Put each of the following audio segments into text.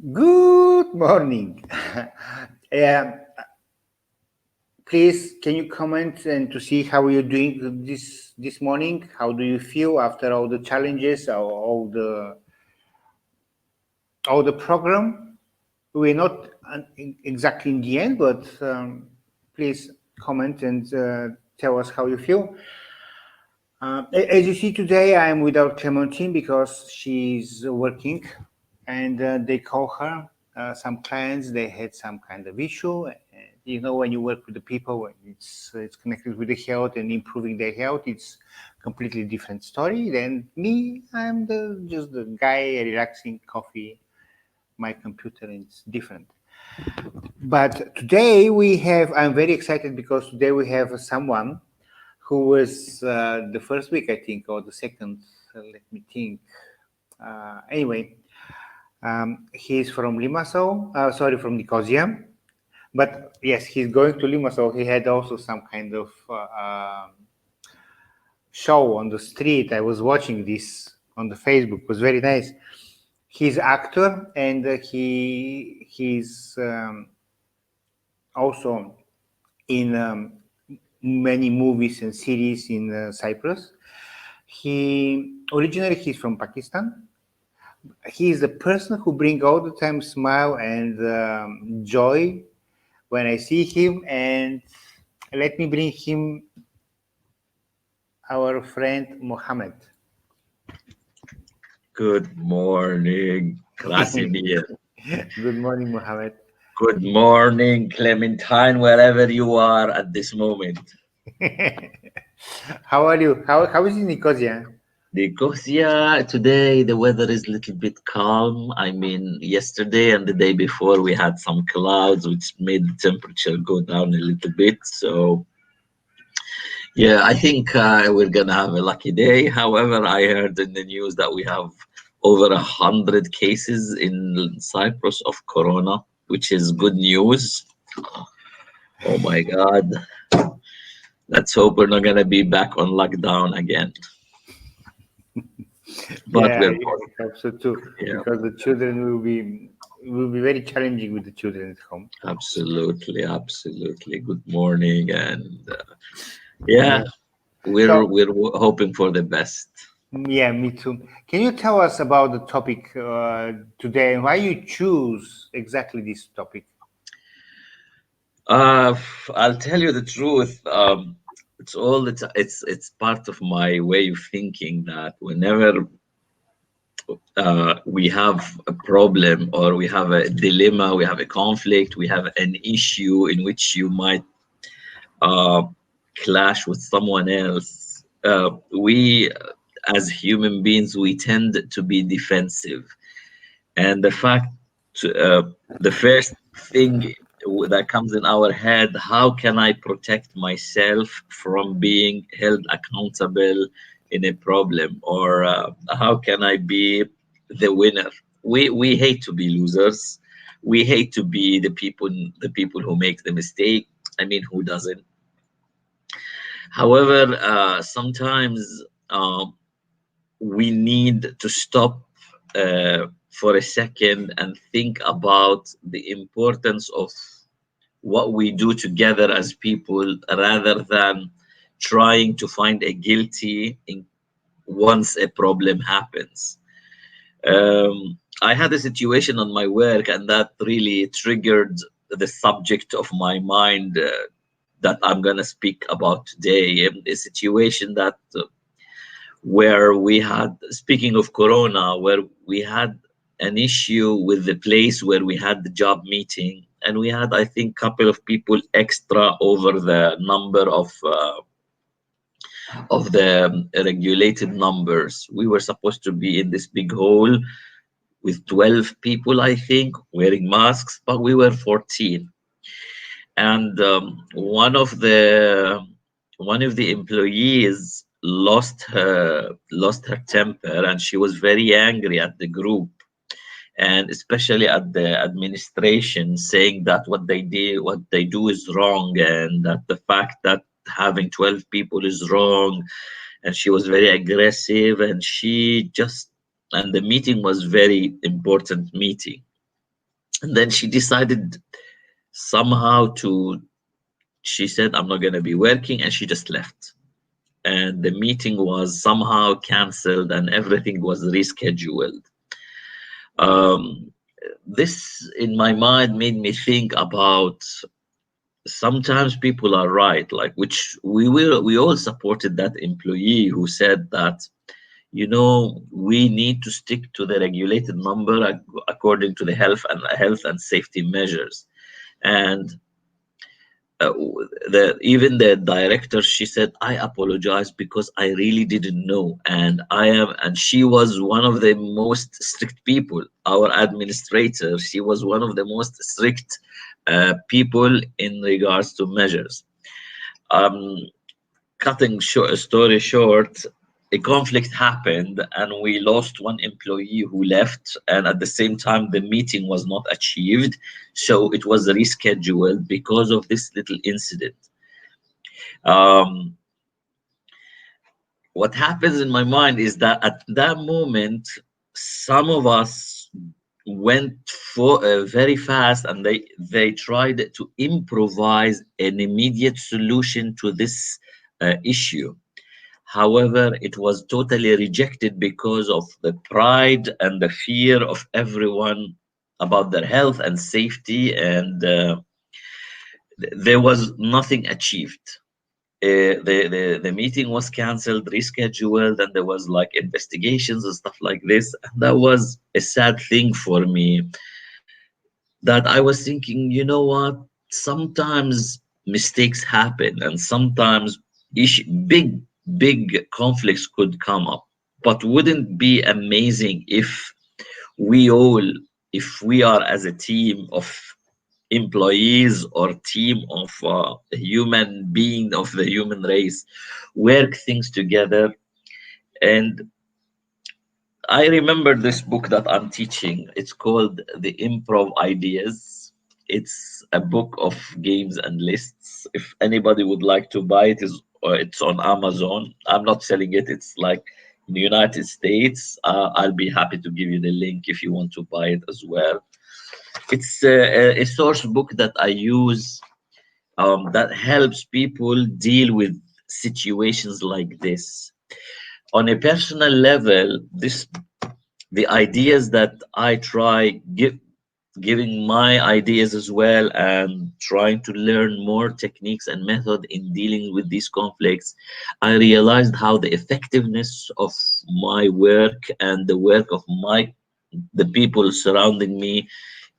Good morning. Um, Please, can you comment and to see how you're doing this morning? How do you feel after all the challenges, all the program? We're not exactly in the end, but please comment and tell us how you feel. As you see today, I'm without Clementine because she's working, and they call her. Some clients they had some kind of issue. You know, when you work with the people, when it's connected with the health and improving their health, it's completely different story. Then me, I'm just the guy relaxing, coffee, my computer, and it's different. But today we have. I'm very excited because today we have someone who was the first week, I think, or the second. Let me think. Anyway, he's from Limassol, sorry, from Nicosia. But yes, he's going to Limassol. He had also some kind of show on the street. I was watching this on the Facebook. It was very nice. He's actor and he's also in many movies and series in Cyprus. He's from Pakistan. He is the person who bring all the time smile and joy when I see him. And let me bring him our friend Mohammed. Good morning, Krasimir. Good morning, Mohammed. Good morning, Clementine, wherever you are at this moment. How are you? How is in Nicosia? Nicosia, today the weather is a little bit calm. I mean, yesterday and the day before we had some clouds, which made the temperature go down a little bit. So, yeah, I think we're gonna have a lucky day. However, I heard in the news that we have over 100 cases in Cyprus of corona, which is good news. Oh my God. Let's hope we're not gonna be back on lockdown again. But Yeah, we're I hope so too. yeah, Because the children will be very challenging with the children at home. absolutely, absolutely. Good morning, and yeah, Yeah. we're So we're hoping for the best. yeah, me too. Can you tell us about the topic today and why you choose exactly this topic? I'll tell you the truth. It's part of my way of thinking that whenever we have a problem or we have a dilemma, we have a conflict, we have an issue in which you might uh, clash with someone else, we as human beings we tend to be defensive, and uh, the first thing that comes in our head, how can I protect myself from being held accountable in a problem, or how can I be the winner? We hate to be losers. We hate to be the people who make the mistake. I mean, who doesn't? However, sometimes we need to stop for a second and think about the importance of what we do together as people rather than trying to find a guilty in once a problem happens. I had a situation on my work, and that really triggered the subject of my mind that I'm going to speak about today. A situation that where we had, speaking of corona, where we had an issue with the place where we had the job meeting, and we had, I think, couple of people extra over the number of the regulated numbers. We were supposed to be in this big hall with 12 people, I think, wearing masks, but we were 14. And one of the employees lost her temper, and she was very angry at the group, and especially at the administration, saying that what they do is wrong, and that the fact that having 12 people is wrong. And she was very aggressive, and the meeting was very important meeting. And then she decided somehow to, she said, I'm not going to be working, and she just left. And the meeting was somehow cancelled and everything was rescheduled. Um, this, in my mind, made me think about sometimes people are right, like, which we all supported that employee who said that, we need to stick to the regulated number according to the health and safety measures. And even the director, she said, I apologize because I really didn't know, and she was one of the most strict people, our administrator. She was one of the most strict people in regards to measures. um Cutting short a story short, a conflict happened and we lost one employee who left, and at the same time the meeting was not achieved, so it was rescheduled because of this little incident. um, what happens in my mind is that at that moment some of us went for very fast, and they tried to improvise an immediate solution to this issue. However, it was totally rejected because of the pride and the fear of everyone about their health and safety, and there was nothing achieved. The meeting was cancelled, rescheduled, and there was like investigations and stuff like this. And that was a sad thing for me. That I was thinking, you know what? Sometimes mistakes happen, and sometimes big conflicts could come up. But wouldn't it be amazing if we all, if we are as a team of employees or team of human being of the human race, work things together? And I remember this book that I'm teaching. It's called The Improv Ideas. It's a book of games and lists. If anybody would like to buy it, it's on Amazon. I'm not selling it. It's like in the United States. I'll be happy to give you the link if you want to buy it as well. It's a source book that I use, that helps people deal with situations like this. On a personal level, the ideas that I try giving my ideas as well, and trying to learn more techniques and method in dealing with these conflicts, I realized how the effectiveness of my work and the work of the people surrounding me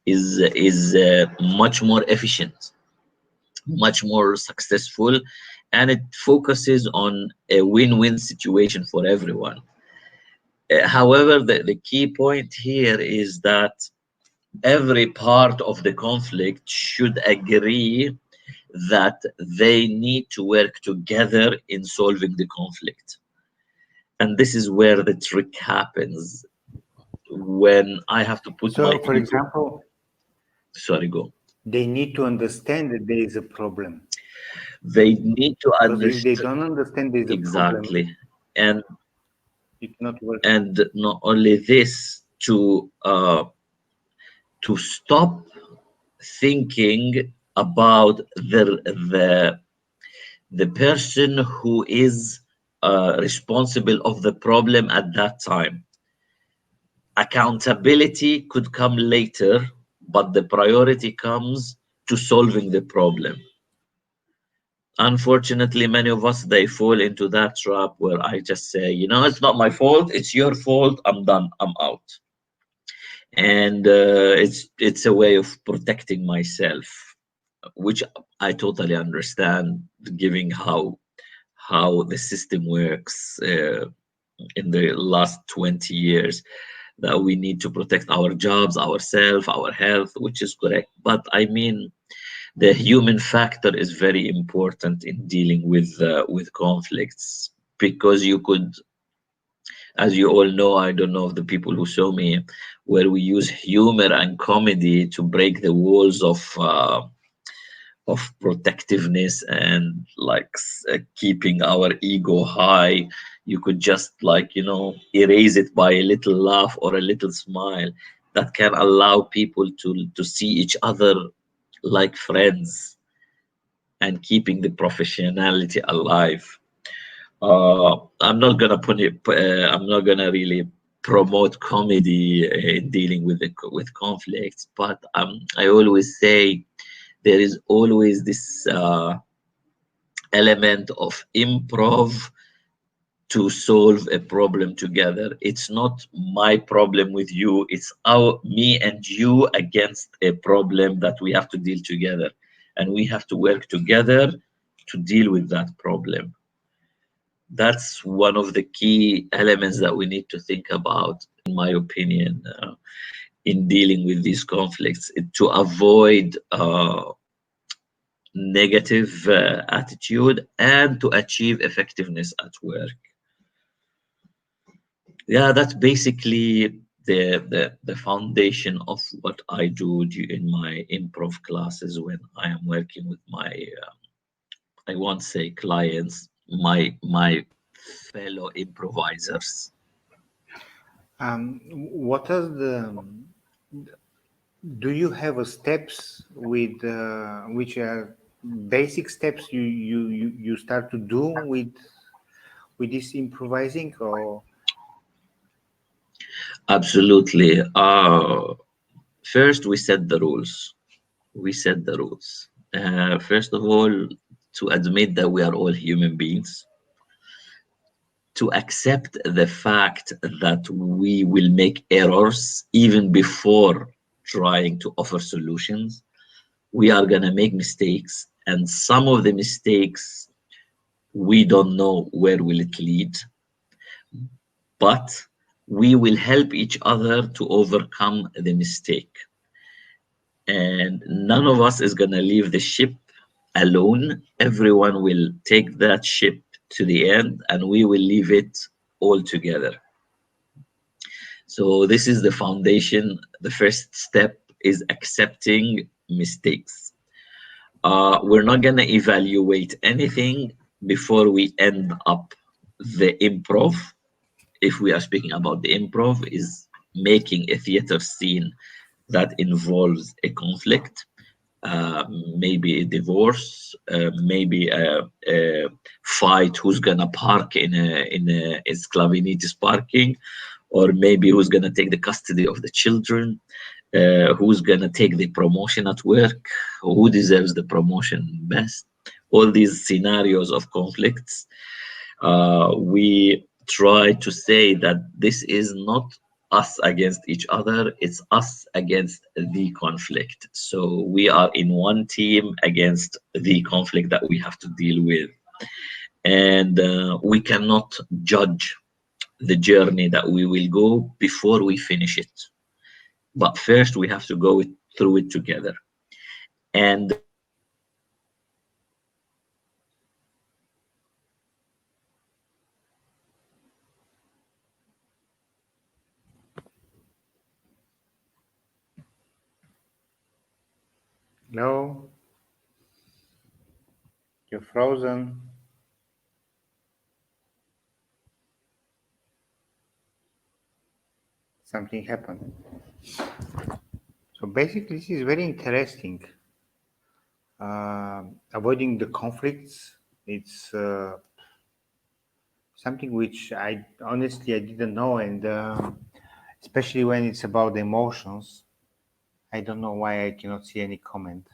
is much more efficient, much more successful, and it focuses on a win-win situation for everyone. However, the key point here is that every part of the conflict should agree that they need to work together in solving the conflict. And this is where the trick happens, when I have to put my So, for ego. example, Sorry, go. they need to understand that there is a problem. They need to Because if they understand don't understand there is a problem, exactly, and it cannot work. not only this, to stop thinking about the person who is responsible of the problem at that time. Accountability could come later, but the priority comes to solving the problem. Unfortunately, many of us, they fall into that trap where I just say, it's not my fault, it's your fault, I'm done, I'm out. And it's a way of protecting myself, which I totally understand, given how the system works in the last 20 years, that we need to protect our jobs, ourselves, our health, which is correct. But I mean, the human factor is very important in dealing with conflicts, because you could, as you all know, I don't know if the people who saw me, where we use humor and comedy to break the walls of protectiveness and like keeping our ego high. You could just, like, erase it by a little laugh or a little smile. that can allow people to see each other like friends and keeping the professionality alive. I'm not gonna put it. I'm not gonna really promote comedy in dealing with with conflicts, but I always say there is always this element of improv to solve a problem together. It's not my problem with you. It's our me and you against a problem that we have to deal together, and we have to work together to deal with that problem. That's one of the key elements that we need to think about, in my opinion, in dealing with these conflicts, to avoid negative attitude and to achieve effectiveness at work. Yeah, that's basically the foundation of what I do in my improv classes when I am working with my I won't say clients, my fellow improvisers. What are the do you have a steps with which are basic steps you start to do with this improvising or Absolutely. First, we set the rules. We set the rules. First of all, to admit that we are all human beings, to accept the fact that we will make errors even before trying to offer solutions. We are going to make mistakes, and some of the mistakes we don't know where will it lead, but we will help each other to overcome the mistake. And none of us is going to leave the ship alone. Everyone will take that ship to the end, and we will leave it all together. So this is the foundation. The first step is accepting mistakes. We're not going to evaluate anything before we end up the improv. If we are speaking about the improv, is making a theater scene that involves a conflict, maybe a divorce, maybe a fight who's gonna park in a Sclavinitis parking, or maybe who's gonna take the custody of the children, who's gonna take the promotion at work, who deserves the promotion best. All these scenarios of conflicts, we try to say that this is not us against each other, it's us against the conflict. So we are in one team against the conflict that we have to deal with. And we cannot judge the journey that we will go before we finish it. But first, we have to go through it together. And no? You're frozen. Something happened. So basically, this is very interesting. Avoiding the conflicts, it's something which I honestly I didn't know, and especially when it's about the emotions, I don't know why I cannot see any comment.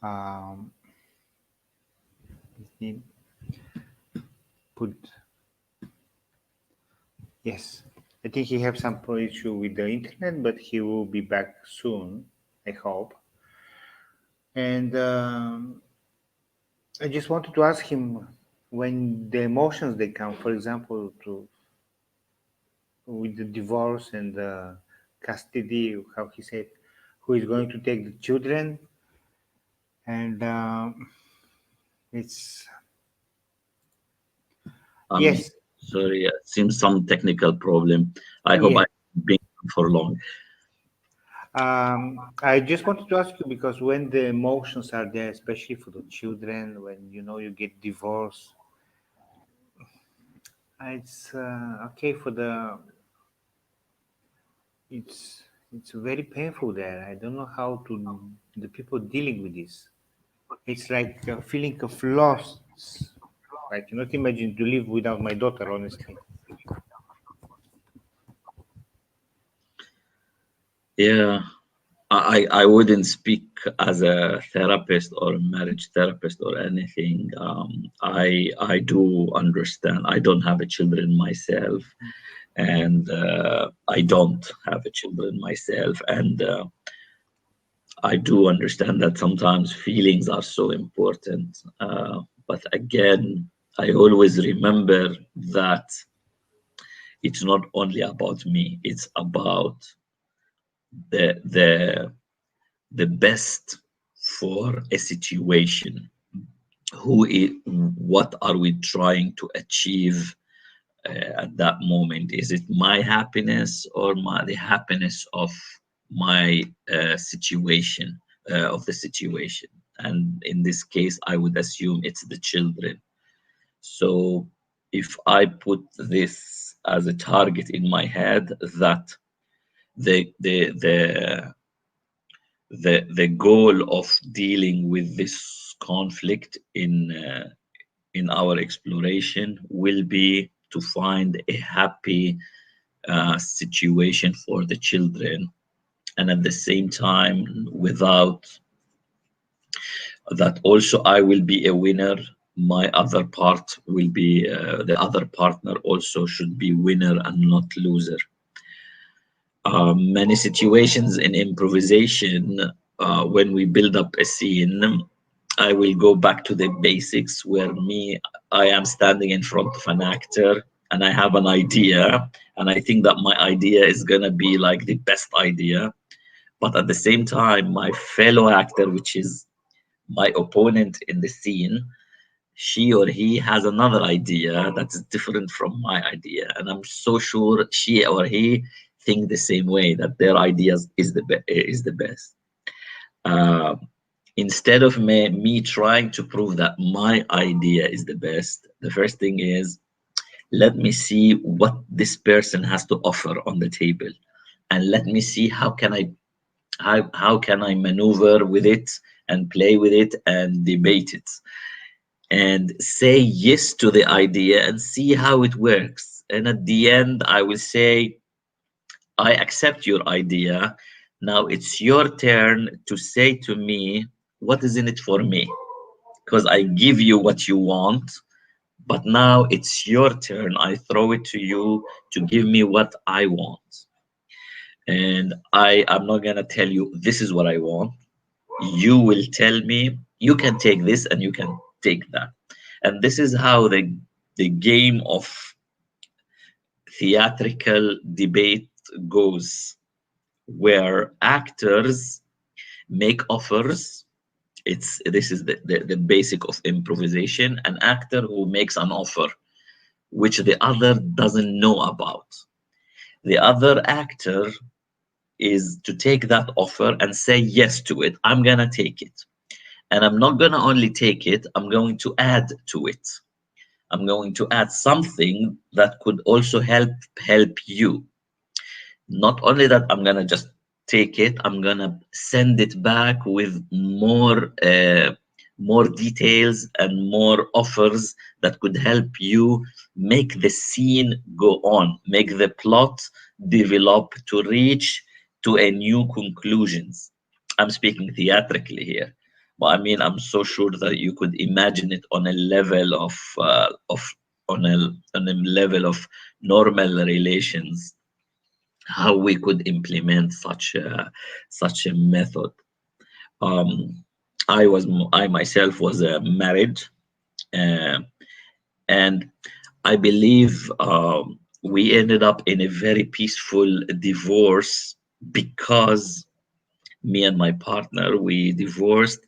Um, he put yes, I think he have some issue with the internet, but he will be back soon. I hope. And I just wanted to ask him when the emotions they come, for example, to with the divorce and the custody, how he said, who is going to take the children, and it's I'm yes, sorry, it seems some technical problem. I hope yeah. I've been for long. I just wanted to ask you because when the emotions are there, especially for the children, when you know you get divorced, it's okay for the it's very painful there. I don't know how to the people dealing with this. It's like a feeling of loss. I cannot imagine to live without my daughter, honestly. Yeah, I wouldn't speak as a therapist or a marriage therapist or anything. I do understand. I don't have a children myself, and I don't have a children myself, and I do understand that sometimes feelings are so important. But again, I always remember that it's not only about me. It's about the the best for a situation. What are we trying to achieve at that moment? Is it my happiness or the happiness of my situation, of the situation? And in this case, I would assume it's the children. So if I put this as a target in my head, that the the the the goal of dealing with this conflict in our exploration will be to find a happy situation for the children, and at the same time, without that, also I will be a winner. My other part will be the other partner also should be winner and not loser. Many situations in improvisation, when we build up a scene, I will go back to the basics where I am standing in front of an actor and I have an idea, and I think that my idea is gonna be like the best idea. But at the same time, my fellow actor, which is my opponent in the scene, she or he has another idea that's different from my idea, and I'm so sure she or he think the same way, that their ideas is the best. uh, Instead of me trying to prove that my idea is the best, the first thing is, let me see what this person has to offer on the table, and let me see how can I maneuver with it and play with it and debate it and say yes to the idea and see how it works. And at the end, I will say, I accept your idea. Now it's your turn to say to me, what is in it for me? Because I give you what you want, but now it's your turn. I throw it to you to give me what I want. And I'm not going to tell you, this is what I want. You will tell me, you can take this and you can take that. And this is how the game of theatrical debate goes, where actors make offers. This is the basic of improvisation. An actor who makes an offer which the other doesn't know about. The other actor is to take that offer and say yes to it. I'm gonna take it. And I'm not gonna only take it, I'm going to add to it. I'm going to add something that could also help you. Not only that, I'm gonna just take it, I'm gonna send it back with more details and more offers that could help you make the scene go on, make the plot develop to reach to a new conclusions. I'm speaking theatrically here, but I mean, I'm so sure that you could imagine it on a level of on a level of normal relations, how we could implement such a method. Um, I myself was married, uh, and I believe we ended up in a very peaceful divorce, because me and my partner, we divorced,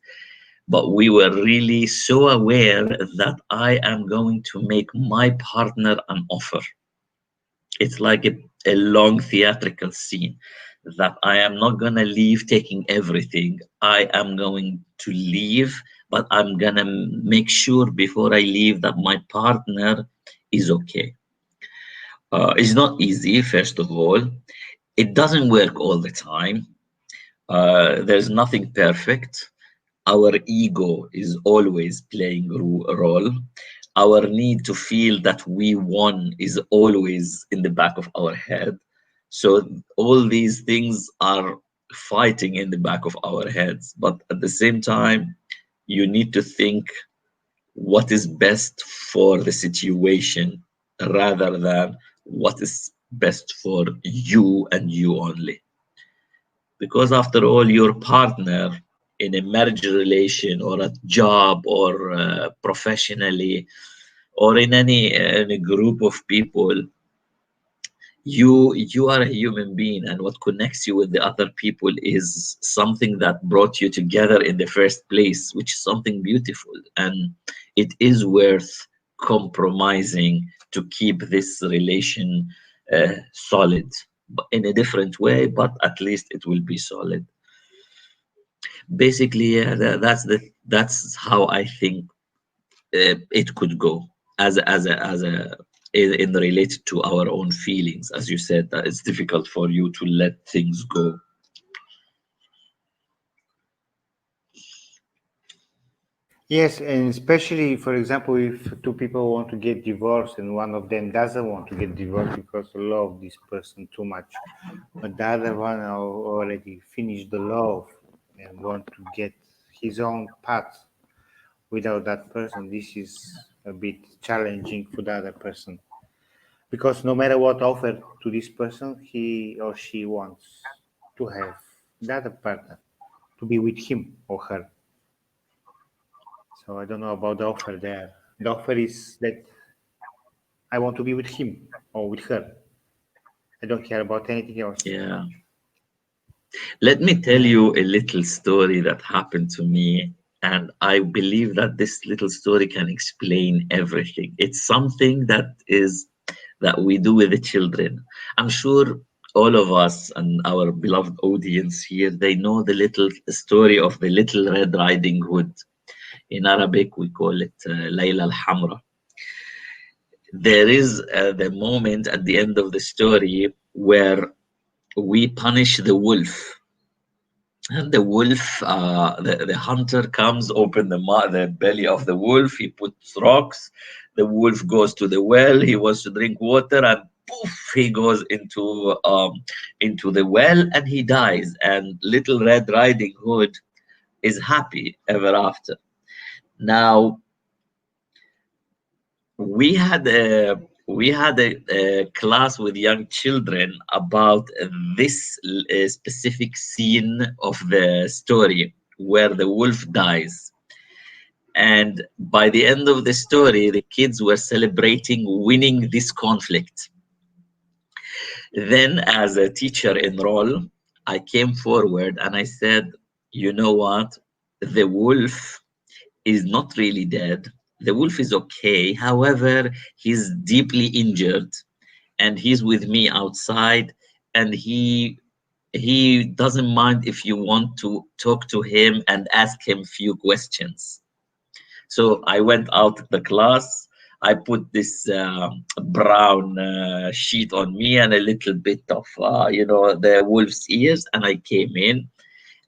but we were really so aware that I am going to make my partner an offer. It's like a long theatrical scene, that I am not gonna leave taking everything. I am going to leave, but I'm gonna make sure before I leave that my partner is okay. It's not easy, first of all. It doesn't work all the time. There's nothing perfect. Our ego is always playing a role. Our need to feel that we won is always in the back of our head. So all these things are fighting in the back of our heads. But at the same time, you need to think what is best for the situation rather than what is best for you and you only. Because after all, your partner in a marriage relation or a job or professionally or in a group of people, you are a human being, and what connects you with the other people is something that brought you together in the first place, which is something beautiful, and it is worth compromising to keep this relation solid, but in a different way, but at least it will be solid. Basically, yeah, that's how I think it could go as a in related to our own feelings. As you said, that it's difficult for you to let things go. Yes, and especially, for example, if two people want to get divorced and one of them doesn't want to get divorced because they love this person too much, but the other one already finished the love and want to get his own path without that person, this is a bit challenging for the other person because no matter what offer to this person, he or she wants to have the other partner to be with him or her. So I don't know about the offer there. The offer is that I want to be with him or with her. I don't care about anything else. Yeah. Let me tell you a little story that happened to me, and I believe that this little story can explain everything. It's something that we do with the children. I'm sure all of us and our beloved audience here, they know the little story of the Little Red Riding Hood. In Arabic, we call it Layla al-Hamra. There is the moment at the end of the story where we punish the wolf. And the wolf, the hunter comes, open the belly of the wolf. He puts rocks. The wolf goes to the well. He wants to drink water, and poof, he goes into the well, and he dies. And Little Red Riding Hood is happy ever after. Now we had a class with young children about this specific scene of the story where the wolf dies, and by the end of the story the kids were celebrating winning this conflict. Then as a teacher in role, I came forward and I said, you know what, the wolf is not really dead. The wolf is okay. However, he's deeply injured and he's with me outside, and he doesn't mind if you want to talk to him and ask him few questions. So I went out of the class. I put this brown sheet on me and a little bit of, the wolf's ears, and I came in,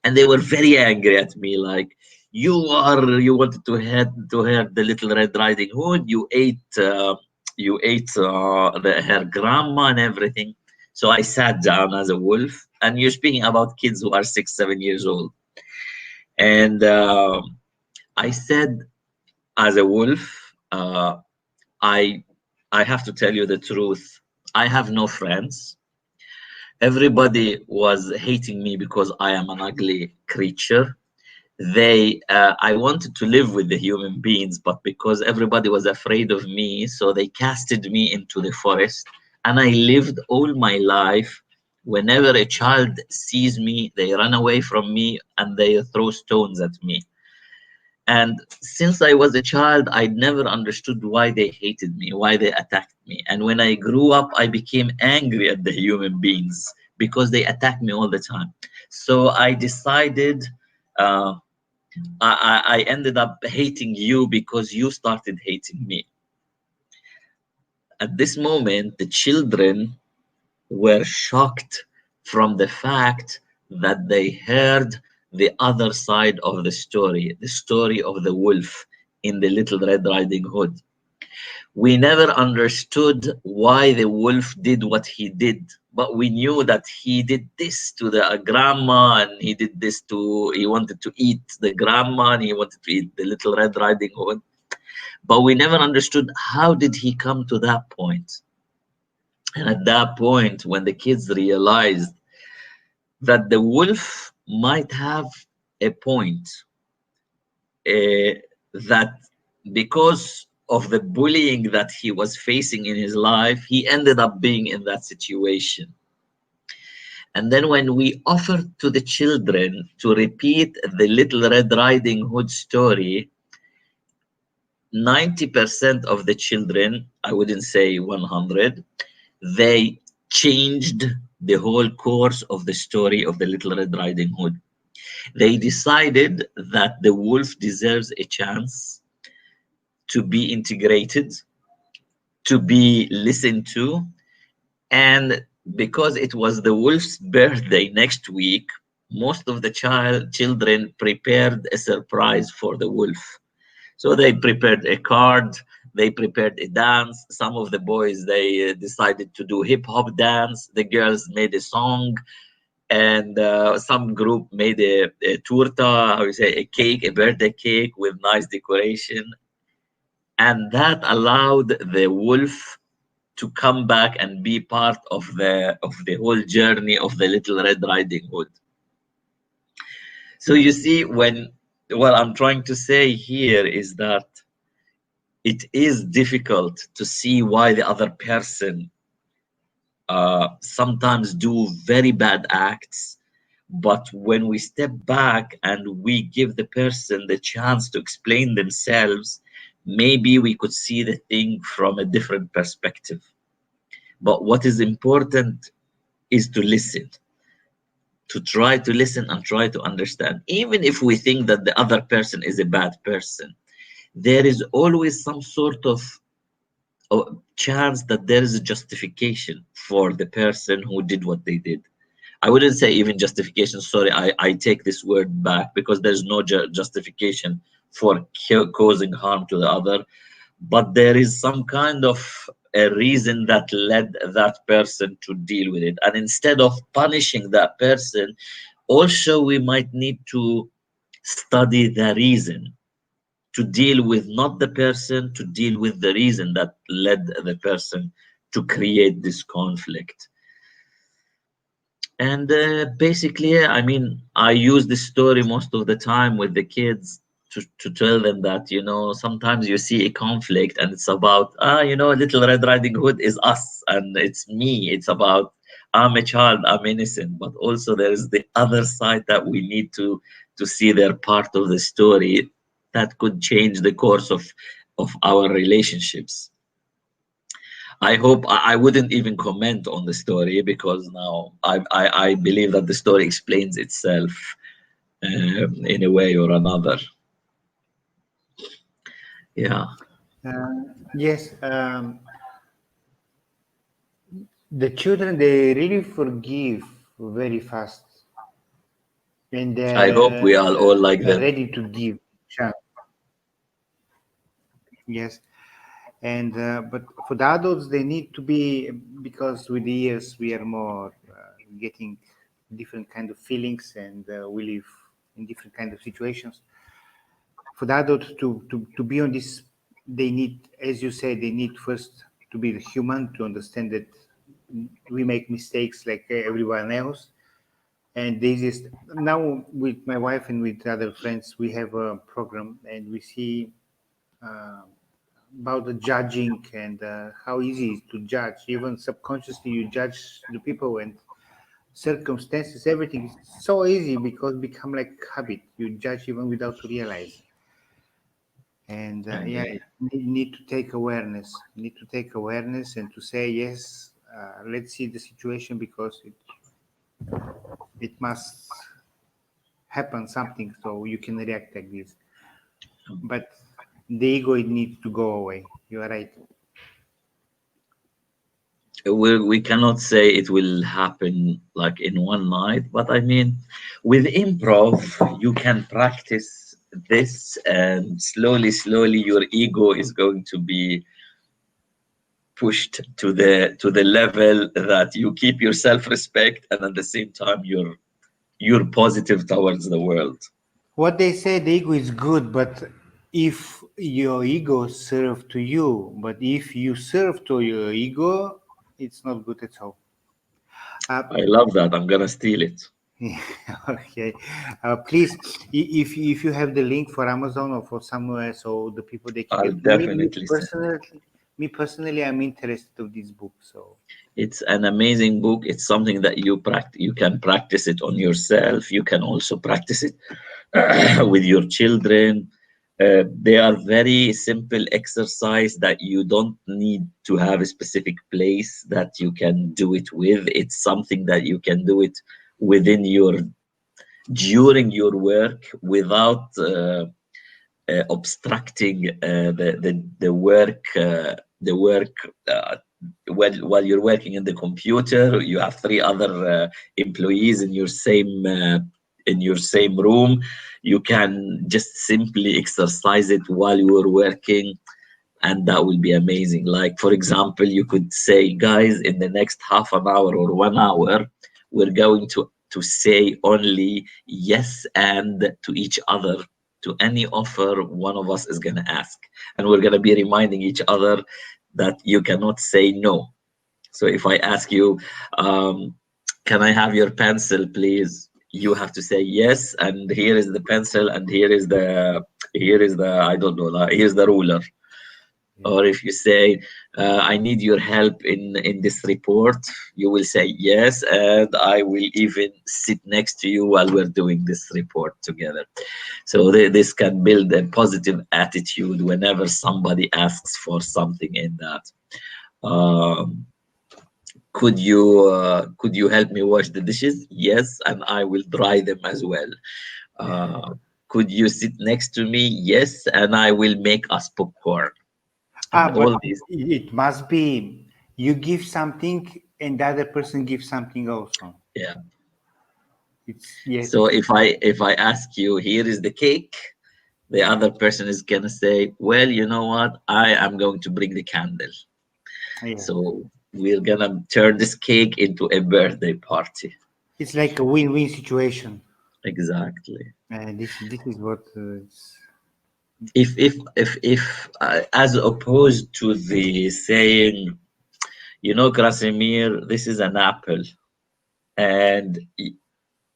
and they were very angry at me, like, you wanted to hear the Little Red Riding Hood. You ate her grandma and everything. So I sat down as a wolf, and you're speaking about kids who are 6 7 years old, and I said, as a wolf, I I have to tell you the truth. I have no friends. Everybody was hating me because I am an ugly creature. I wanted to live with the human beings, but because everybody was afraid of me, so they casted me into the forest, and I lived all my life. Whenever a child sees me, they run away from me and they throw stones at me. And since I was a child, I never understood why they hated me, why they attacked me. And when I grew up, I became angry at the human beings because they attack me all the time. So I decided, uh, I ended up hating you because you started hating me. At this moment, the children were shocked from the fact that they heard the other side of the story of the wolf in the Little Red Riding Hood. We never understood why the wolf did what he did, but we knew that he did this to the grandma, and he did this to, he wanted to eat the grandma, and he wanted to eat the Little Red Riding Hood. But we never understood how did he come to that point. And at that point, when the kids realized that the wolf might have a point, that because of the bullying that he was facing in his life, he ended up being in that situation. And then when we offered to the children to repeat the Little Red Riding Hood story, 90% of the children, I wouldn't say 100, they changed the whole course of the story of the Little Red Riding Hood. They decided that the wolf deserves a chance to be integrated, to be listened to, and because it was the wolf's birthday next week, most of the children prepared a surprise for the wolf. So they prepared a card, they prepared a dance. Some of the boys, they decided to do hip hop dance. The girls made a song, and some group made a torta, how you say, a cake, a birthday cake with nice decoration. And that allowed the wolf to come back and be part of the whole journey of the Little Red Riding Hood. So you see, when what I'm trying to say here is that it is difficult to see why the other person sometimes do very bad acts, but when we step back and we give the person the chance to explain themselves, maybe we could see the thing from a different perspective. But what is important is to listen, to try to listen and try to understand. Even if we think that the other person is a bad person, there is always some sort of chance that there is a justification for the person who did what they did. I wouldn't say even justification, sorry, I take this word back, because there's no justification for causing harm to the other, but there is some kind of a reason that led that person to deal with it. And instead of punishing that person, also we might need to study the reason, to deal with not the person, to deal with the reason that led the person to create this conflict. And basically, I mean, I use this story most of the time with the kids to tell them that, you know, sometimes you see a conflict and it's about, you know, Little Red Riding Hood is us and it's me. It's about, I'm a child, I'm innocent. But also there is the other side that we need to see their part of the story that could change the course of our relationships. I hope I wouldn't even comment on the story, because now I believe that the story explains itself in a way or another. Yeah, Yes, the children, they really forgive very fast, and I hope we are all like they're them. ready to give chance. Yes, and but for the adults, they need to be, because with the years we are more getting different kind of feelings, and we live in different kind of situations. For the adults to be on this, they need, as you say, they need first to be human, to understand that we make mistakes like everyone else. And this is now, with my wife and with other friends, we have a program, and we see uh, about the judging, and how easy it is to judge. Even subconsciously, you judge the people and circumstances. Everything is so easy because become like habit. You judge even without to realize. And I yeah, agree. need to take awareness. Need to take awareness and to say yes. Let's see the situation, because it must happen something so you can react like this. But the ego, it needs to go away. You are right. we cannot say it will happen like in one night, but I mean, with improv, you can practice this, and slowly, your ego is going to be pushed to the level that you keep your self-respect, and at the same time you're positive towards the world. What they say, the ego is good, but if your ego serve to you, but if you serve to your ego, it's not good at all. Uh, I love that. I'm gonna steal it. okay. Please, if you have the link for Amazon or for somewhere, so the people they can I'll get. definitely send it. Me personally, I'm interested of this book. So It's an amazing book. It's something that you can practice it on yourself. You can also practice it with your children. They are very simple exercise that you don't need to have a specific place that you can do it with. It's something that you can do it within your during your work without obstructing the work while you're working in the computer. You have three other employees in your same room. You can just simply exercise it while you are working, and that will be amazing. Like, for example, you could say, guys, in the next half an hour or 1 hour, we're going to say only yes and to each other, to any offer one of us is going to ask, and we're going to be reminding each other that you cannot say no. So if I ask you, can I have your pencil, please? You have to say yes, and here is the pencil, and here is the I don't know, here's the ruler. yeah. Or if you say, I need your help in this report, you will say yes, and I will even sit next to you while we're doing this report together. So this can build a positive attitude whenever somebody asks for something in that. Um, could you help me wash the dishes? Yes, and I will dry them as well. Uh, could you sit next to me? Yes, and I will make us popcorn. And But all these, it must be you give something and the other person gives something also. yeah. It's yes, So if I ask you, here is the cake, the other person is gonna say, well, you know what? I am going to bring the candle. yeah. So we're gonna turn this cake into a birthday party. It's like a win-win situation. Exactly. And this is what If as opposed to the saying, Krasimir, this is an apple, and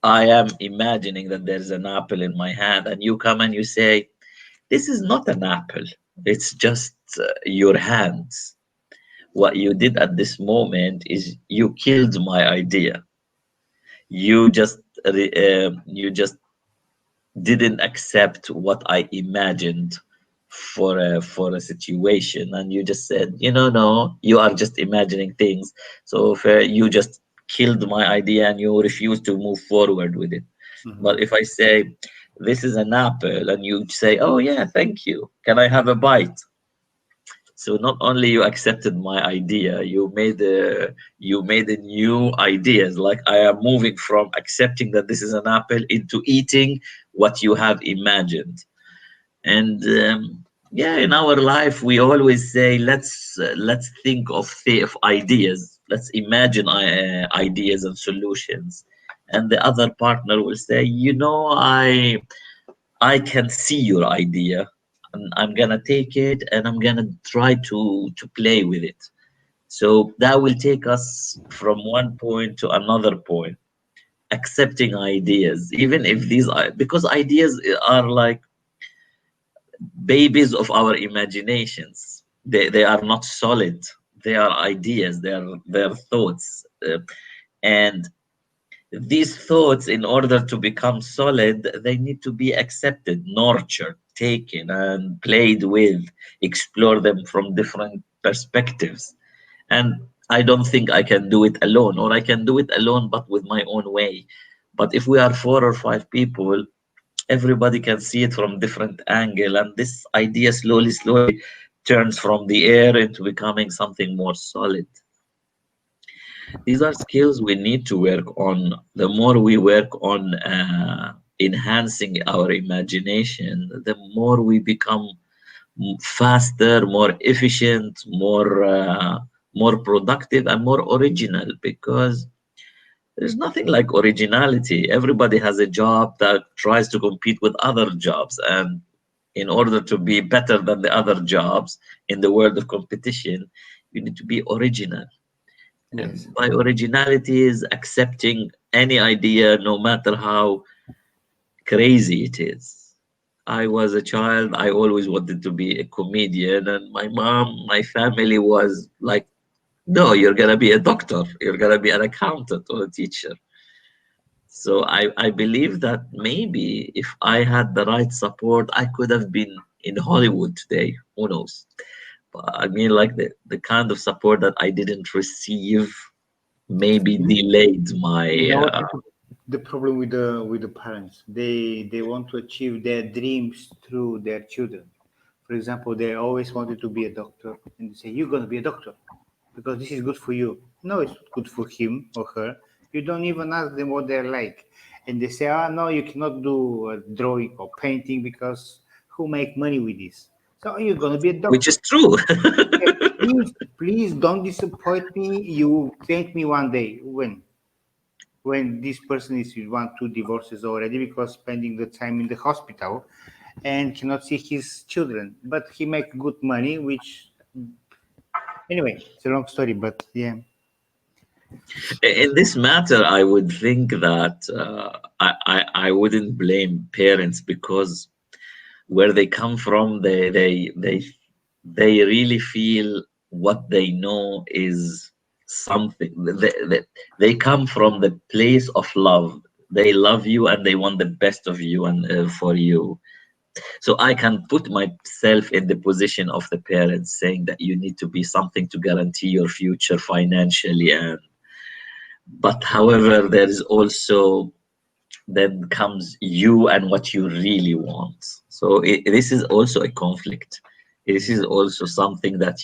I am imagining that there's an apple in my hand, and you come and you say, this is not an apple. It's just your hands. What you did at this moment is you killed my idea. You just didn't accept what I imagined for a situation, and you just said, no, you are just imagining things. So if, you just killed my idea and you refuse to move forward with it. mhm. But if I say, this is an apple, and you say, oh yeah, thank you, can I have a bite? So not only you accepted my idea, you made a new ideas. Like, I am moving from accepting that this is an apple into eating what you have imagined. And yeah, in our life we always say, let's think of ideas. Let's imagine ideas and solutions. And the other partner will say, I can see your idea, and I'm gonna take it and I'm gonna try to play with it. So that will take us from one point to another point, accepting ideas, even if because ideas are like babies of our imaginations. They are not solid. They are ideas. They are thoughts, and these thoughts, in order to become solid, they need to be accepted, nurtured, taken, and played with, explore them from different perspectives. And I don't think I can do it alone, or I can do it alone, but with my own way. But if we are four or five people, everybody can see it from different angle, and this idea slowly turns from the air into becoming something more solid. These are skills we need to work on. The more we work on enhancing our imagination, the more we become faster, more efficient, more productive, and more original. Because there's nothing like originality. Everybody has a job that tries to compete with other jobs, and in order to be better than the other jobs in the world of competition, you need to be original. Yes. And by originality is accepting any idea, no matter how crazy it is. I was a child, I always wanted to be a comedian, and my mom, my family was like, no, you're gonna be a doctor, you're gonna be an accountant or a teacher. So I believe that maybe if I had the right support, I could have been in Hollywood today. Who knows? But I mean, like the kind of support that I didn't receive maybe delayed You my. know what the problem with the parents? They want to achieve their dreams through their children. For example, they always wanted to be a doctor, and they say, "You're gonna be a doctor because this is good for you." No, it's not good for him or her. You don't even ask them what they're like, and they say, "Ah, no, you cannot do drawing or painting because who make money with this?" So you're gonna be a Which doctor. is true. Hey, please don't disappoint me. You will thank me one day when this person is with one, two divorces already because spending the time in the hospital and cannot see his children. But he make good money, which anyway, it's a long story. But yeah, In this matter, I would think that I wouldn't blame parents because where they come from, they really feel what they know is something. They come from the place of love. They love you and they want the best of you and for you. So I can put myself in the position of the parents saying that you need to be something to guarantee your future financially, and but however there is also then comes you and what you really want. So this is also a conflict. This is also something that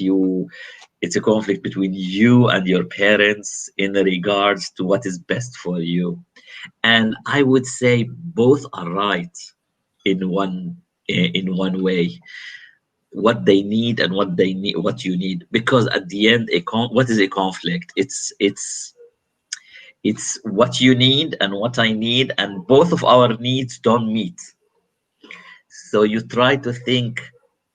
it's a conflict between you and your parents in regards to what is best for you. And I would say both are right in one way. What they need and what you need, because at the end what is a conflict? It's what you need and what I need, and both of our needs don't meet. So you try to think,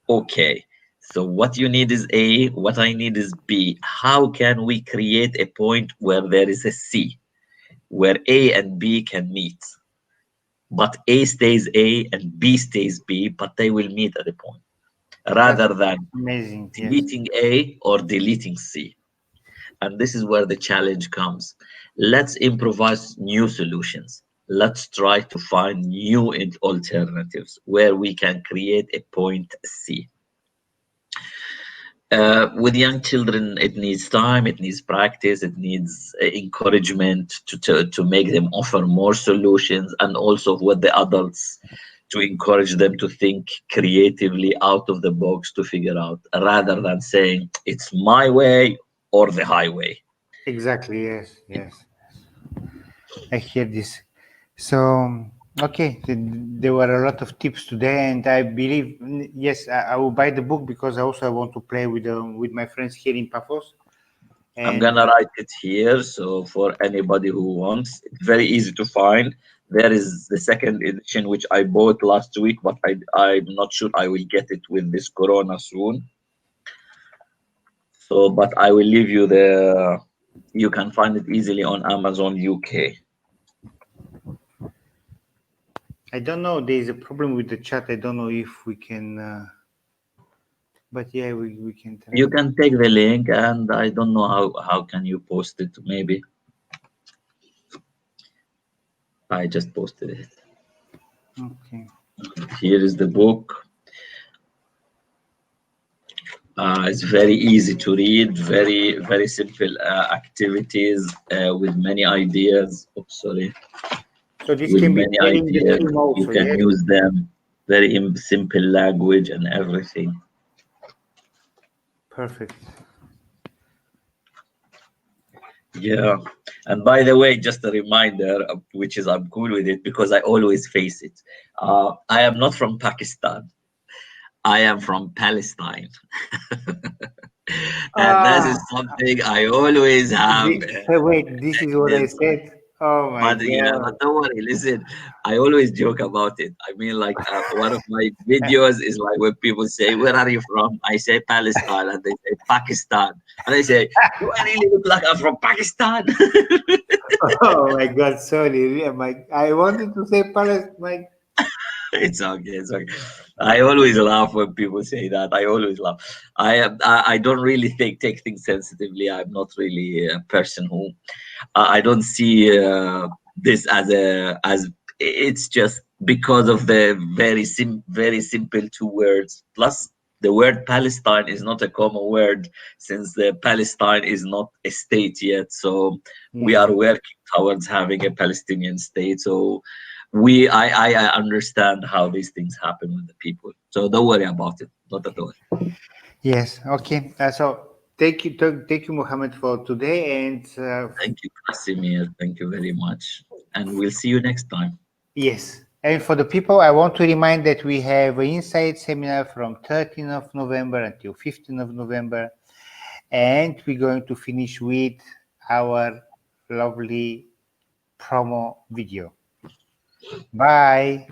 okay, so what you need is A, what I need is B. How can we create a point where there is a C, where A and B can meet? But A stays A and B stays B, but they will meet at a point, that's rather than amazing. Yes, deleting A or deleting C. And this is where the challenge comes. Let's improvise new solutions. Let's try to find new alternatives where we can create a point C. With young children, it needs time, it needs practice, it needs encouragement to make them offer more solutions, and also with the adults to encourage them to think creatively out of the box to figure out, rather than saying it's my way or the highway. exactly. Yes, yes. I hear this. So, okay, there were a lot of tips today, and I believe yes, I will buy the book because I also want to play with my friends here in Paphos. I'm And gonna write it here, so for anybody who wants, it's very easy to find. There is the second edition which I bought last week, but I'm not sure I will get it with this Corona soon. So, but I will leave you the. You can find it easily on Amazon UK. I don't know. There is a problem with the chat. I don't know if we can, but yeah, we can You try. can take the link, and I don't know how can you post it. Maybe I just posted it. Okay. Here is the book. It's very easy to read, very simple activities with many ideas. Oh, sorry, So this with can be many played in the ideas. team You also, can yes? use them. Very simple language and everything. Perfect. Yeah. And by the way, just a reminder, which is I'm cool with it because I always face it. I am not from Pakistan. I am from Palestine. And that Ah, is something I always have. wait, this is what I This, said. Oh my but yeah, God. but don't worry. Listen, I always joke about it. I mean, like one of my videos is like when people say, "Where are you from?" I say Palestine, and they say Pakistan, and I say, "Do I really look like I'm from Pakistan?" Oh my God, sorry. I wanted to say Palestine. It's okay. It's okay. I always laugh when people say that. I always laugh. I don't really take things sensitively. I'm not really a person who I don't see this as a as it's just because of the very simple two words. Plus, the word Palestine is not a common word since the Palestine is not a state yet. So we Yes. are working towards having a Palestinian state. So I understand how these things happen with the people. So don't worry about it. Not at all. Yes. Okay. So thank you, Mohammed, for today. And Thank you, Casimir. Thank you very much. And we'll see you next time. yes. And for the people, I want to remind that we have an Insight seminar from 13th of November until 15th of November. And we're going to finish with our lovely promo video. Bye.